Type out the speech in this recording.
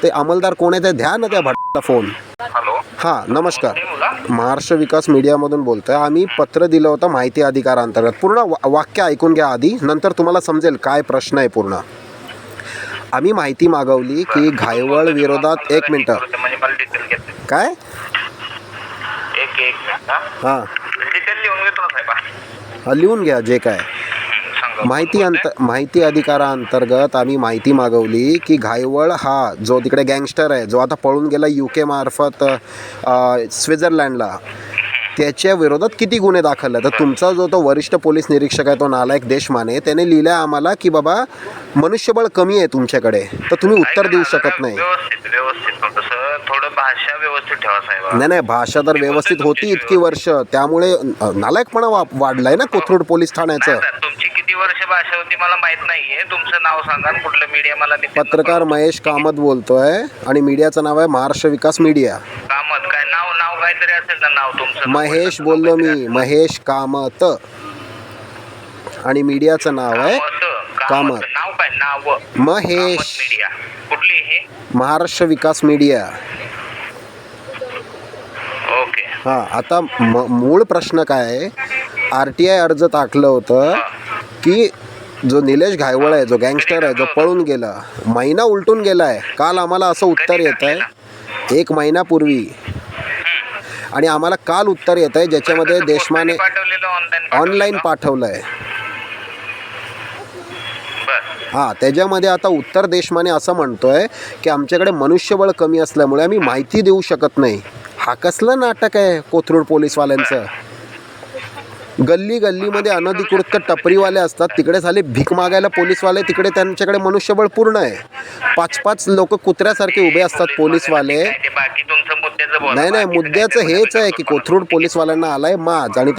ते अंमलदार कोण आहे ते द्या ना त्या भट्टाला फोन. हॅलो. हां नमस्कार, ते मुला महाराष्ट्र विकास मीडियामधून बोलतोय. आम्ही पत्र दिलं होतं माहिती अधिकारांतर्गत. पूर्ण वाक्य ऐकून घ्या आधी, नंतर तुम्हाला समजेल काय प्रश्न आहे पूर्ण. आम्ही माहिती मागवली की घायवळ विरोधात. एक मिनटं. म्हणजे मला डिटेल घेते. काय? एक मिनिट. हां डिटेल लिहून घेतो ना साहेब. लिहून घ्या जे काय. सांगा. माहिती अधिकारांतर्गत आम्ही माहिती मागवली की घायवळ हा जो तिकडे गँगस्टर आहे, जो आता पळून गेला UK मार्फत स्वित्झर्लंडला, त्याच्या विरोधात किती गुन्हे दाखल आहे. तर तुमचा जो तो वरिष्ठ पोलीस निरीक्षक आहे तो नालायक देशमाने, त्याने लिहिलं आहे आम्हाला की बाबा मनुष्यबळ कमी आहे तुमच्याकडे, तर तुम्ही उत्तर देऊ शकत नाही. व्यवस्थित सर, थोडं भाषा व्यवस्थित ठेवा साहेब. नाही भाषा तर व्यवस्थित होती इतकी वर्ष, त्यामुळे नालायकपणा वाढलाय ना कोथरूड पोलीस ठाण्याचं. तुमची किती वर्ष भाषा होती मला माहित नाहीये. तुमचं नाव सांगा, कुठलं मीडिया. मला पत्रकार महेश कामत बोलतोय आणि मीडियाचं नाव आहे महाराष्ट्र विकास मीडिया. कामत काय नाव काहीतरी असेल ना नाव तुमचं. महेश बोललो मी, महेश कामत, आणि मीडियाचं नाव आहे कामत. नाव काय? नाव महेश. मीडिया कुठली हे? महाराष्ट्र विकास मीडिया. ओके. हां आता मूळ प्रश्न काय आहे, RTI अर्ज टाकलं होतं की जो निलेश घायवळ आहे, जो गँगस्टर आहे, जो पळून गेला, महिना उलटून गेला आहे. काल आम्हाला असं उत्तर येत आहे 1 महिन्यापूर्वी, आणि आम्हाला काल उत्तर येत आहे ज्याच्यामध्ये देशमाने ऑनलाईन पाठवलं आहे. हां त्याच्यामध्ये आता उत्तर देशमाने असं म्हणतोय की आमच्याकडे मनुष्यबळ कमी असल्यामुळे आम्ही माहिती देऊ शकत नाही. हा कसलं नाटक आहे कोथरूड पोलीसवाल्यांचं. गल्ली गल्लीमध्ये अनधिकृत टपरीवाले असतात, तिकडे झाले भीक मागायला पोलीसवाले, तिकडे त्यांच्याकडे मनुष्यबळ पूर्ण आहे. 5-5 लोक कुत्र्यासारखे उभे असतात पोलीसवाले. बाकी तुमचं मुद्द्याचं बोला. नाही मुद्द्याचं हेच आहे की कोथरूड पोलीसवाल्यांना आलाय माज, आणि